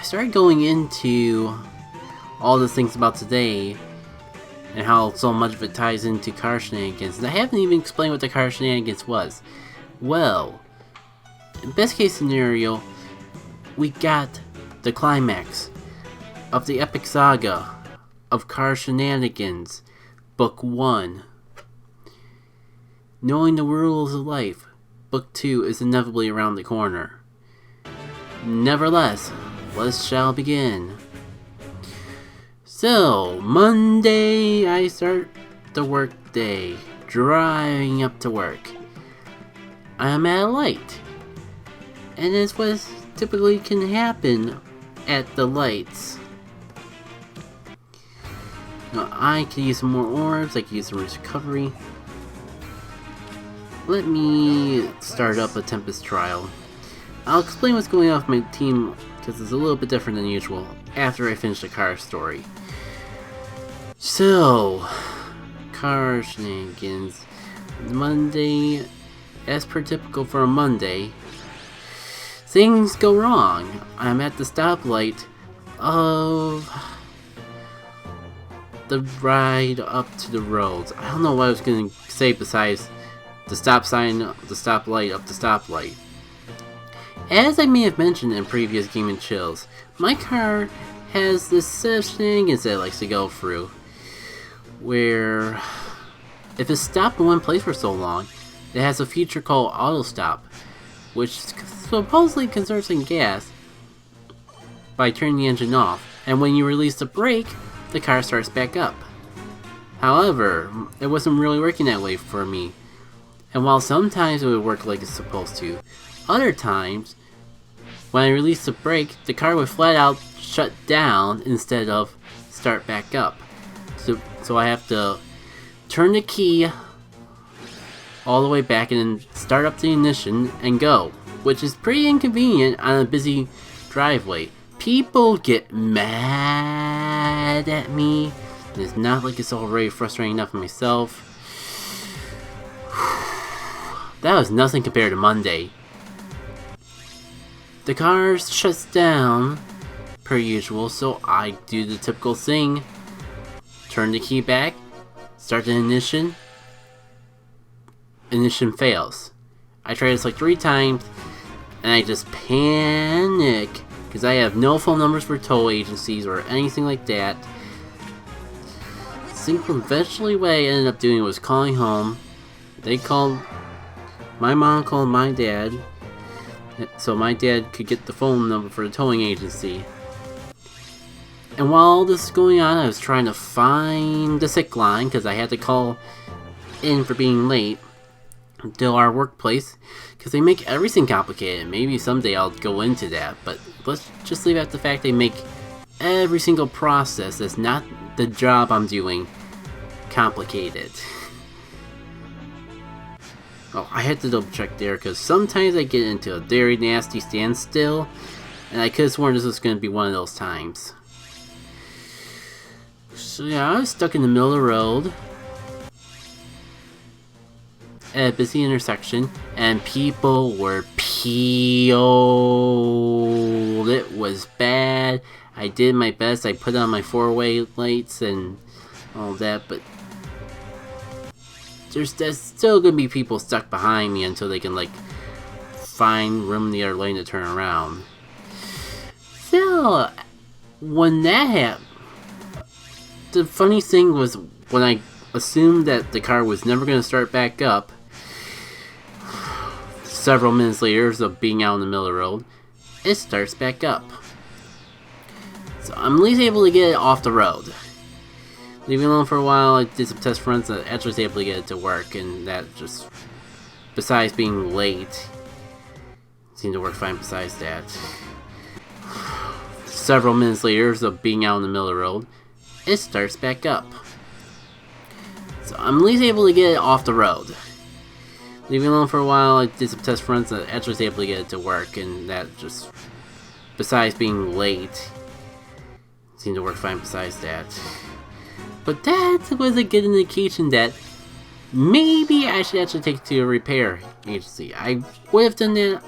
I started going into all the things about today and how so much of it ties into car shenanigans, and I haven't even explained what the car shenanigans was. Well, in best case scenario, we got the climax of the epic saga of car shenanigans, Book 1. Knowing the rules of life, Book 2 is inevitably around the corner. Nevertheless, let shall begin. So, Monday, I start the work day, driving up to work. I am at a light, and as what typically can happen at the lights. Now, I can use some more orbs, I can use some recovery. Let me start up a Tempest trial. I'll explain what's going on with my team, because it's a little bit different than usual, after I finish the car story. So, car shenanigans. Monday, as per typical for a Monday, things go wrong. I'm at the stoplight of the ride up to the roads. I don't know what I was going to say besides the stop sign, the stoplight, up the stoplight. As I may have mentioned in previous Game and Chills, my car has this set of shenanigans that it likes to go through, where if it's stopped in one place for so long, it has a feature called auto stop, which supposedly conserves in gas by turning the engine off, and when you release the brake, the car starts back up. However, it wasn't really working that way for me, and while sometimes it would work like it's supposed to, other times, when I released the brake, the car would flat out shut down instead of start back up. So I have to turn the key all the way back and then start up the ignition and go, which is pretty inconvenient on a busy driveway. People get mad at me, and it's not like it's already frustrating enough for myself. That was nothing compared to Monday. The car shuts down, per usual, so I do the typical thing. Turn the key back, start the ignition. Ignition fails. I try this like 3 times, and I just panic, because I have no phone numbers for tow agencies or anything like that. Eventually what I ended up doing was calling home. My mom called my dad, so my dad could get the phone number for the towing agency. And while all this is going on, I was trying to find the sick line, because I had to call in for being late to our workplace, because they make everything complicated. Maybe someday I'll go into that, but let's just leave out the fact they make every single process that's not the job I'm doing complicated. Oh, I had to double check there, because sometimes I get into a very nasty standstill, and I could have sworn this was going to be one of those times. So yeah, I was stuck in the middle of the road at a busy intersection, and people were peeled. It was bad. I did my best. I put on my 4-way lights and all that, but there's still gonna be people stuck behind me until they can find room in the other lane to turn around. So when that happened, the funny thing was when I assumed that the car was never gonna start back up, several minutes later of being out in the middle of the road, it starts back up. So I'm at least able to get it off the road. Leaving it alone for a while, I did some test runs and I actually was able to get it to work, and that just, besides being late, seemed to work fine besides that. Several minutes later of being out in the middle of the road, it starts back up. So I'm at least able to get it off the road. Leaving it alone for a while, I did some test runs and I actually was able to get it to work, and that just, besides being late, seemed to work fine besides that. But that was a good indication that maybe I should actually take it to a repair agency. I would have done that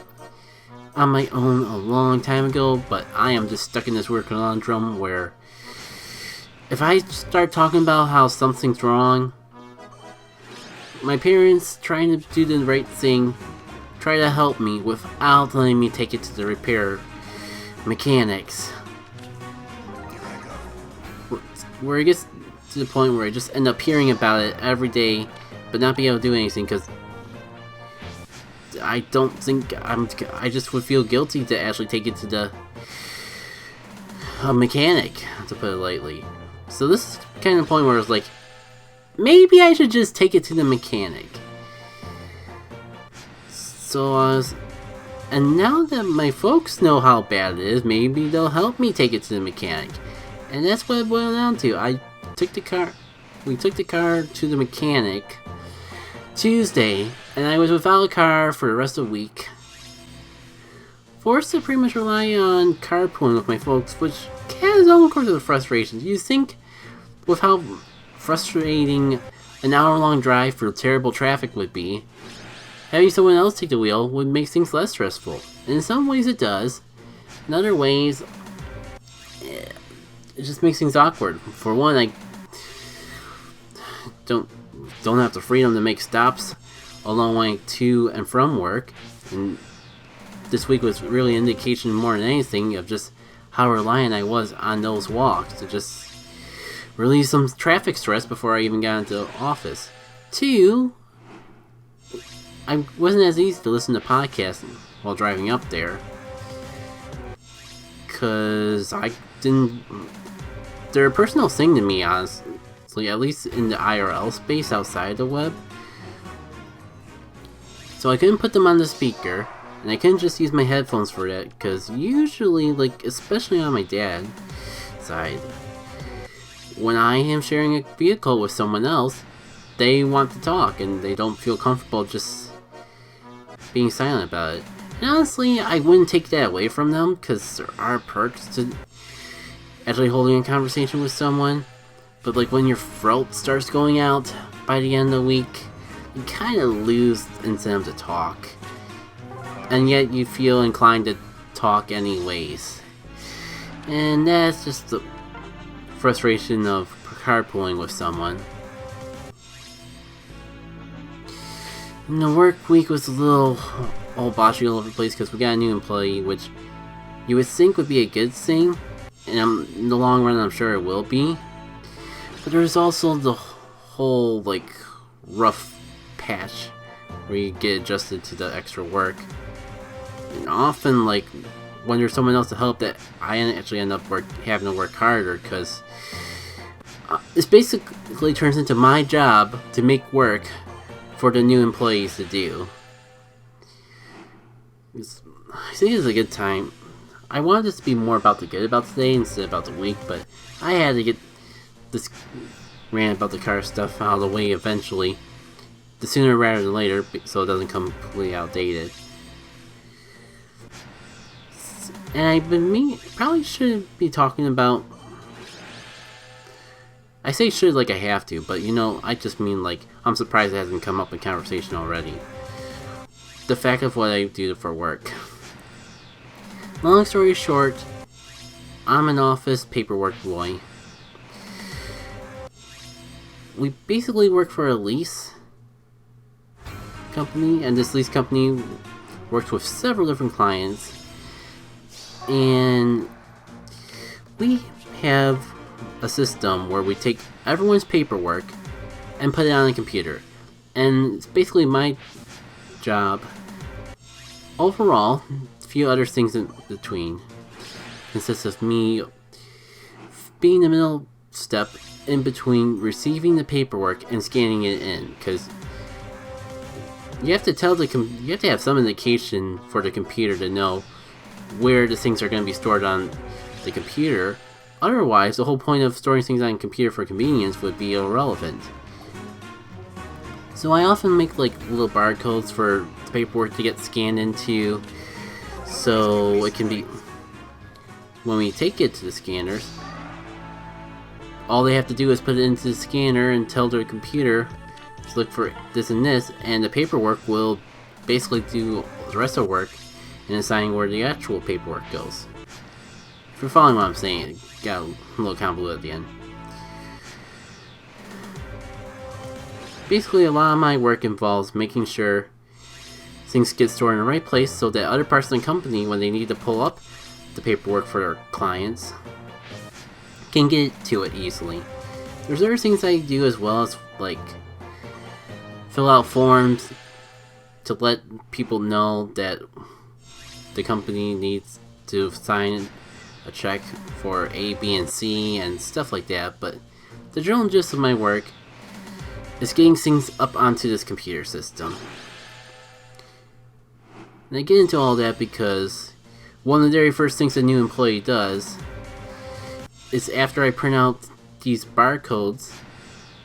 on my own a long time ago, but I am just stuck in this weird conundrum where if I start talking about how something's wrong, my parents trying to do the right thing try to help me without letting me take it to the repair mechanics. Where it gets to the point where I just end up hearing about it every day, but not being able to do anything because I don't think I just would feel guilty to actually take it to the mechanic, to put it lightly. So this is kind of the point where it's like, maybe I should just take it to the mechanic. So and now that my folks know how bad it is, maybe they'll help me take it to the mechanic. And that's what it boiled down to. We took the car to the mechanic Tuesday, and I was without a car for the rest of the week. Forced to pretty much rely on carpooling with my folks, which has its own course of frustrations. You think with how frustrating an hour-long drive through terrible traffic would be, having someone else take the wheel would make things less stressful. And in some ways it does. In other ways, it just makes things awkward. For one, I don't have the freedom to make stops along my to and from work. And this week was really an indication more than anything of just how reliant I was on those walks to just relieve some traffic stress before I even got into the office. Two, I wasn't as easy to listen to podcasts while driving up there, because they're a personal thing to me, honestly, at least in the IRL space outside the web. So I couldn't put them on the speaker, and I couldn't just use my headphones for that, because usually, especially on my dad's side, when I am sharing a vehicle with someone else, they want to talk, and they don't feel comfortable just being silent about it. And honestly, I wouldn't take that away from them, because there are perks to actually holding a conversation with someone. But when your throat starts going out by the end of the week, you kind of lose incentive to talk. And yet you feel inclined to talk anyways. And that's just the frustration of carpooling with someone. And the work week was a little all botchy all over the place because we got a new employee, which you would think would be a good thing, and in the long run I'm sure it will be. But there's also the whole rough patch where you get adjusted to the extra work, and often when there's someone else to help, that I actually end up having to work harder, because this basically turns into my job to make work for the new employees to do. I think it's a good time. I wanted this to be more about the good about today instead of about the week, but I had to get this rant about the car stuff out of the way eventually, the sooner rather than later, so it doesn't come completely outdated. And probably shouldn't be talking about. I say should like I have to, but I just mean I'm surprised it hasn't come up in conversation already. The fact of what I do for work. Long story short, I'm an office paperwork boy. We basically work for a lease company, and this lease company works with several different clients. And we have a system where we take everyone's paperwork and put it on a computer. And it's basically my job. Overall, a few other things in between. Consists of me being the middle step in between receiving the paperwork and scanning it in, because you have to have some indication for the computer to know where the things are going to be stored on the computer. Otherwise, the whole point of storing things on a computer for convenience would be irrelevant. So I often make little barcodes for the paperwork to get scanned into, so it can be, when we take it to the scanners, all they have to do is put it into the scanner and tell their computer to look for this and this, and the paperwork will basically do the rest of the work and assigning where the actual paperwork goes. If you're following what I'm saying, it got a little convoluted at the end. Basically, a lot of my work involves making sure things get stored in the right place so that other parts of the company, when they need to pull up the paperwork for their clients, can get to it easily. There's other things I do as well, as like fill out forms to let people know that the company needs to sign a check for A, B, and C and stuff like that. But the general gist of my work is getting things up onto this computer system. And I get into all that because one of the very first things a new employee does is, after I print out these barcodes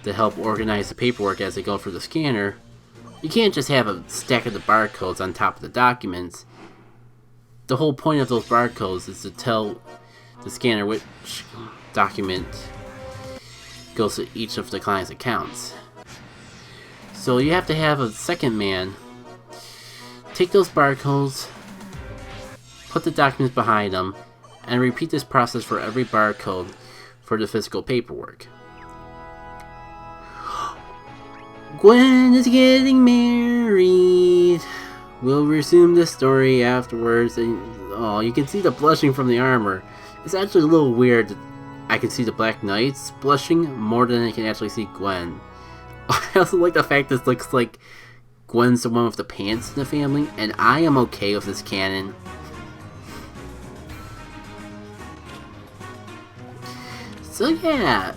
to help organize the paperwork as they go through the scanner, you can't just have a stack of the barcodes on top of the documents. The whole point of those barcodes is to tell the scanner which document goes to each of the client's accounts. So you have to have a second man take those barcodes, put the documents behind them, and repeat this process for every barcode for the physical paperwork. Gwen is getting married. We'll resume this story afterwards. And oh, you can see the blushing from the armor. It's actually a little weird that I can see the Black Knights blushing more than I can actually see Gwen. I also like the fact this looks like Gwen's the one with the pants in the family, and I am okay with this canon. So yeah,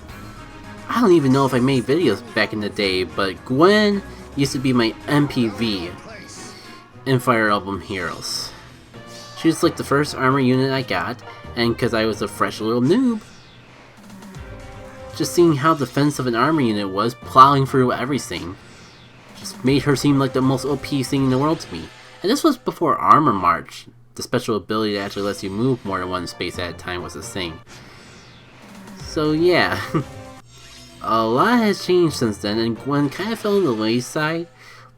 I don't even know if I made videos back in the day, but Gwen used to be my MPV in Fire Emblem Heroes. She was like the first armor unit I got, and because I was a fresh little noob, just seeing how defensive an armor unit was, plowing through everything, just made her seem like the most OP thing in the world to me. And this was before Armor March, the special ability that actually lets you move more than one space at a time, was a thing. So yeah, a lot has changed since then, and Gwen kind of fell on the wayside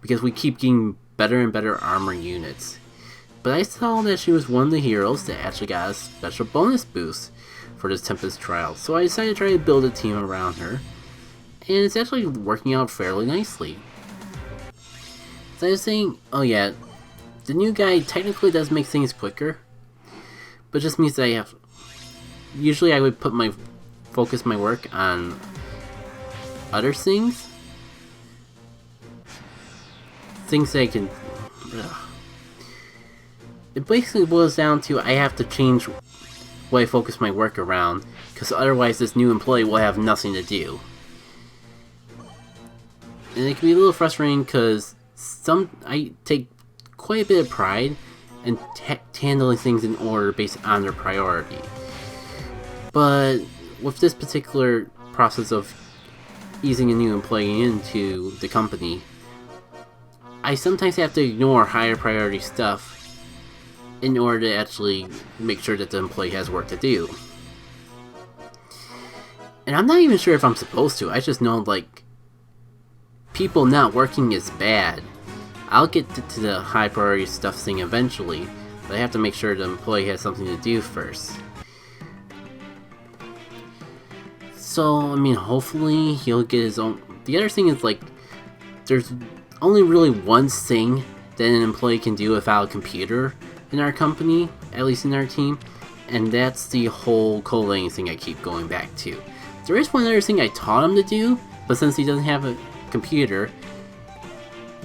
because we keep getting better and better armor units. But I saw that she was one of the heroes that actually got a special bonus boost for this Tempest trial, so I decided to try to build a team around her, and it's actually working out fairly nicely. So I was saying, oh yeah, the new guy technically does make things quicker, but it just means that I have, usually I would put my focus my work on other things that I can, it basically boils down to I have to change what I focus my work around, because otherwise this new employee will have nothing to do. And it can be a little frustrating because I take quite a bit of pride in handling things in order based on their priority. But with this particular process of easing a new employee into the company, I sometimes have to ignore higher priority stuff in order to actually make sure that the employee has work to do. And I'm not even sure if I'm supposed to. I just know, like, people not working is bad. I'll get to the high priority stuff thing eventually, but I have to make sure the employee has something to do first. So, I mean, hopefully he'll get his own. The other thing is, like, there's only really one thing that an employee can do without a computer in our company, at least in our team, and that's the whole collating thing I keep going back to. There is one other thing I taught him to do, but since he doesn't have a computer,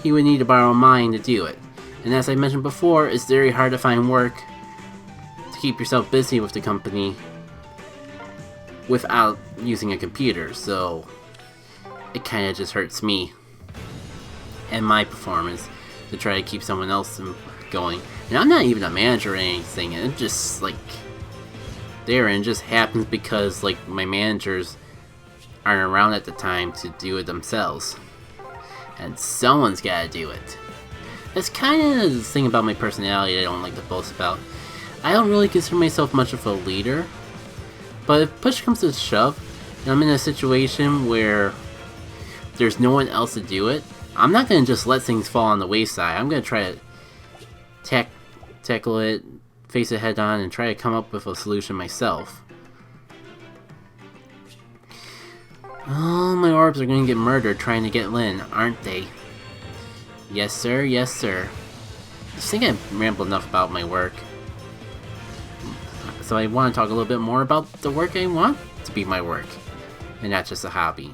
he would need to borrow mine to do it. And as I mentioned before, it's very hard to find work to keep yourself busy with the company without using a computer, so it kind of just hurts me and my performance to try to keep someone else going. And I'm not even a manager or anything, and it just, like, there, and it just happens because, like, my managers aren't around at the time to do it themselves. And someone's gotta do it. That's kind of the thing about my personality I don't like to boast about. I don't really consider myself much of a leader, but if push comes to shove, and I'm in a situation where there's no one else to do it, I'm not gonna just let things fall on the wayside. I'm gonna try to tackle it, face it head on, and try to come up with a solution myself. Oh, my orbs are going to get murdered trying to get Lynn, aren't they? Yes, sir. Yes, sir. I think I've rambled enough about my work. So I want to talk a little bit more about the work I want to be my work, and not just a hobby.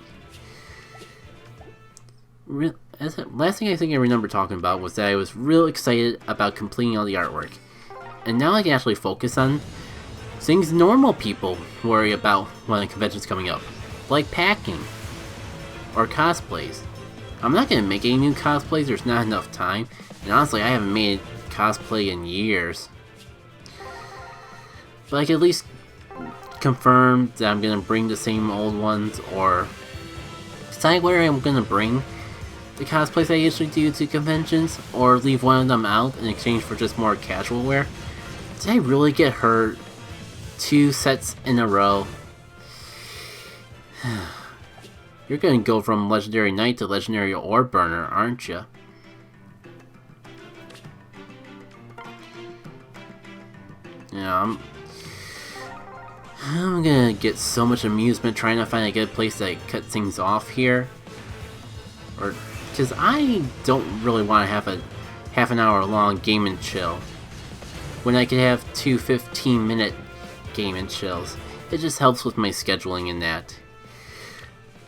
Last thing I think I remember talking about was that I was real excited about completing all the artwork. And now I can actually focus on things normal people worry about when a convention's coming up. Like packing. Or cosplays. I'm not going to make any new cosplays, there's not enough time. And honestly, I haven't made cosplay in years. But I can at least confirm that I'm going to bring the same old ones, or decide whether I'm going to bring the cosplays I usually do to conventions, or leave one of them out in exchange for just more casual wear. Did I really get hurt 2 sets in a row? You're gonna go from Legendary Knight to Legendary Orb Burner, aren't you? Yeah, I'm gonna get so much amusement trying to find a good place to cut things off here. Or, because I don't really want to have a half an hour long game and chill when I could have 2 15-minute game and chills. It just helps with my scheduling and that.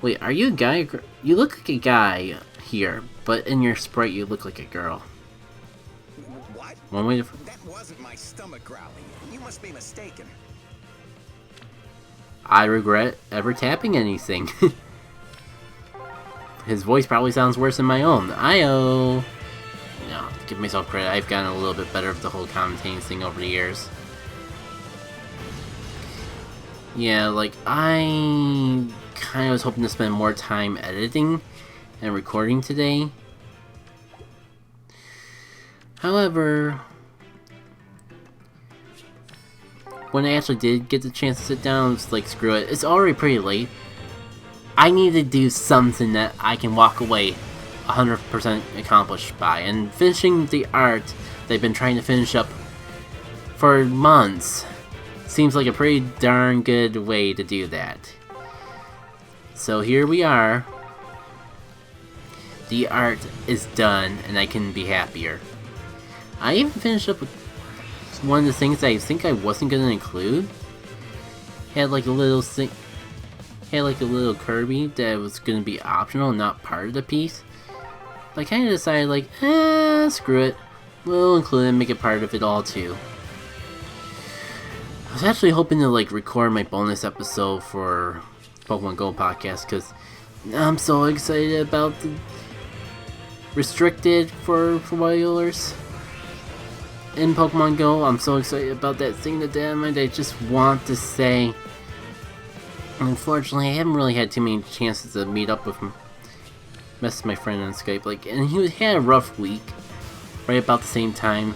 Wait, are you a guy? You look like a guy here, but in your sprite you look like a girl. What? One way to... That wasn't my stomach growling. You must be mistaken. I regret ever tapping anything. His voice probably sounds worse than my own. No, give myself credit. I've gotten a little bit better with the whole commentating thing over the years. Yeah, like, I kind of was hoping to spend more time editing and recording today. However, when I actually did get the chance to sit down, it's like, screw it. It's already pretty late. I need to do something that I can walk away 100% accomplished by. And finishing the art that I've been trying to finish up for months seems like a pretty darn good way to do that. So here we are. The art is done, and I can be happier. I even finished up with one of the things that I think I wasn't going to include. Had like a little thing. Had like a little Kirby that was going to be optional, not part of the piece. But I kind of decided like, screw it. We'll include it and make it part of it all too. I was actually hoping to like record my bonus episode for Pokemon Go podcast, because I'm so excited about the restricted for whalers in Pokemon Go. I'm so excited about that thing to Dynamite. I just want to say, unfortunately, I haven't really had too many chances to meet up with him. Messaged my friend on Skype, like, and he had a rough week right about the same time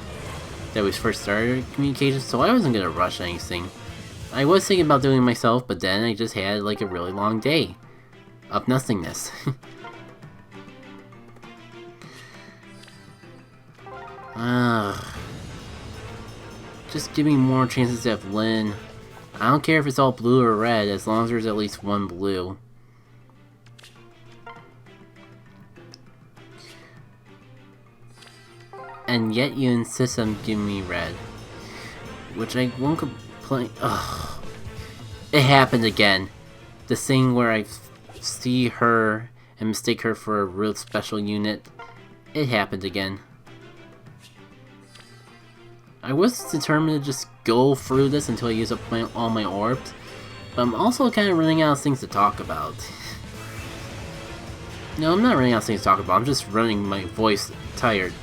that we first started communication, so I wasn't gonna rush anything. I was thinking about doing it myself, but then I just had like a really long day of nothingness. Just give me more chances to have Lynn. I don't care if it's all blue or red, as long as there's at least one blue. And yet you insist on giving me red, which I won't complain. Ugh. It happened again. The thing where I see her and mistake her for a real special unit. It happened again. I was determined to just go through this until I use up all my orbs, but I'm also kind of running out of things to talk about. No, I'm not running out of things to talk about. I'm just running my voice tired.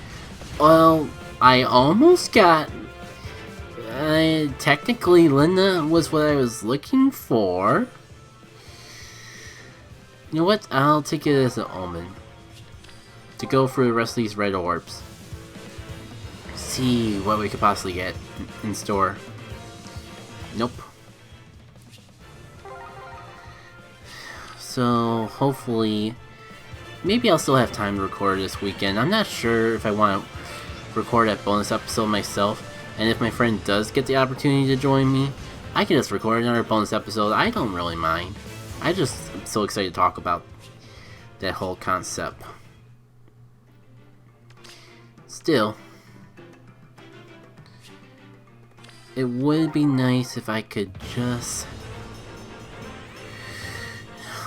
Well, I almost got... technically, Linda was what I was looking for. You know what? I'll take it as an omen. To go through the rest of these red orbs. See what we could possibly get in store. Nope. So, hopefully... maybe I'll still have time to record this weekend. I'm not sure if I want to record that bonus episode myself. And if my friend does get the opportunity to join me, I can just record another bonus episode. I don't really mind. I just am so excited to talk about that whole concept. Still, it would be nice if I could just...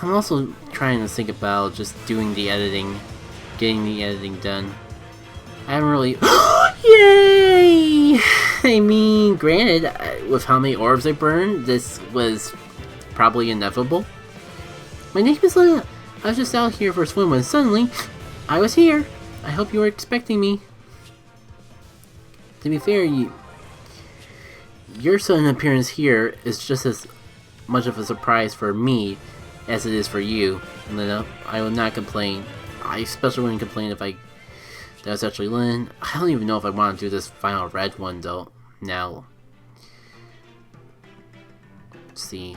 I'm also trying to think about just doing the editing, getting the editing done. I haven't really... Yay! I mean, granted, with how many orbs I burned, this was probably inevitable. My name is Lena. I was just out here for a swim when suddenly, I was here. I hope you were expecting me. To be fair, your sudden appearance here is just as much of a surprise for me as it is for you, Lena. I will not complain. I especially wouldn't complain if that was actually Lynn. I don't even know if I want to do this final red one though. Now, let's see.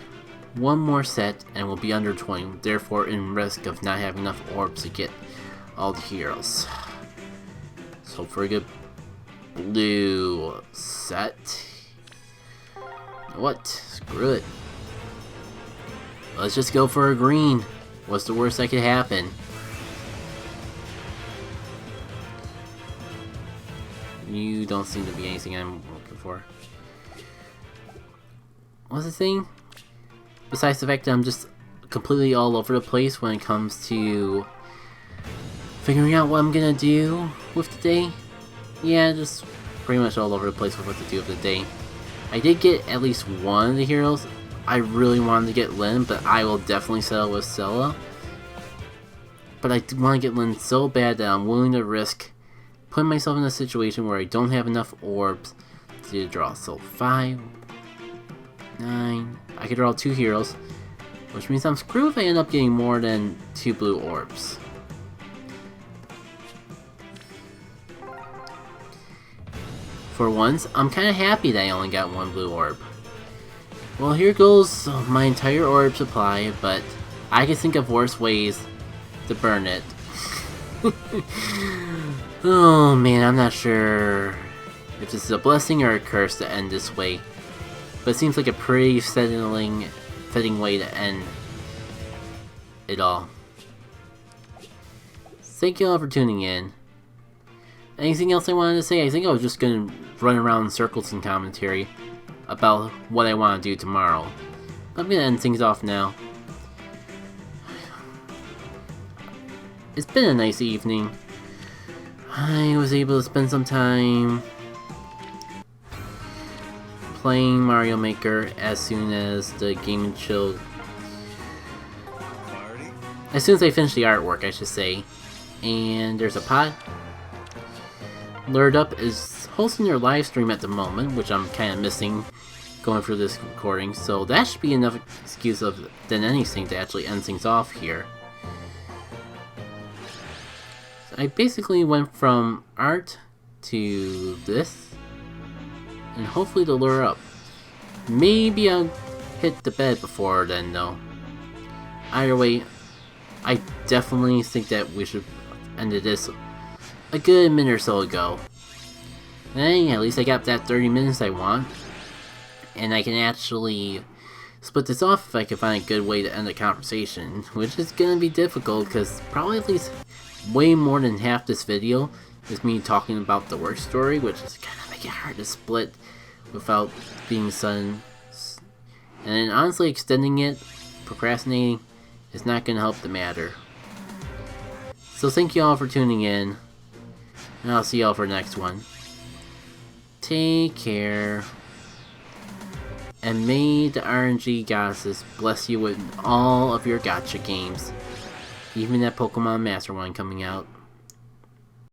One more set and we'll be under 20, therefore in risk of not having enough orbs to get all the heroes. So for a good blue set. What? Screw it. Let's just go for a green. What's the worst that could happen? You don't seem to be anything I'm looking for. What's the thing? Besides the fact that I'm just completely all over the place when it comes to figuring out what I'm gonna do with the day. Yeah, just pretty much all over the place with what to do with the day. I did get at least one of the heroes. I really wanted to get Lynn, but I will definitely settle with Stella. But I want to get Lynn so bad that I'm willing to risk putting myself in a situation where I don't have enough orbs to draw. So 5, 9, I could draw 2 heroes, which means I'm screwed if I end up getting more than 2 blue orbs. For once, I'm kind of happy that I only got 1 blue orb. Well, here goes my entire orb supply, but I can think of worse ways to burn it. Oh man, I'm not sure if this is a blessing or a curse to end this way, but it seems like a pretty fitting way to end it all. Thank you all for tuning in. Anything else I wanted to say? I think I was just gonna run around in circles in commentary about what I want to do tomorrow. I'm gonna end things off now. It's been a nice evening. I was able to spend some time playing Mario Maker as soon as the Game and Chill... As soon as I finish the artwork, I should say. And there's a pod. Lured Up is hosting their live stream at the moment, which I'm kind of missing going through this recording, so that should be enough excuse than anything to actually end things off here. So I basically went from art to this, and hopefully to Lure Up. Maybe I'll hit the bed before then though. Either way, I definitely think that we should end this a good minute or so ago. Hey, at least I got that 30 minutes I want. And I can actually split this off if I can find a good way to end the conversation. Which is gonna be difficult because probably at least way more than half this video is me talking about the work story, which is kind of make it hard to split without being sudden. And then honestly extending it, procrastinating, is not gonna help the matter. So thank you all for tuning in. And I'll see y'all for the next one. Take care. And may the RNG goddesses bless you with all of your gacha games. Even that Pokemon Master one coming out.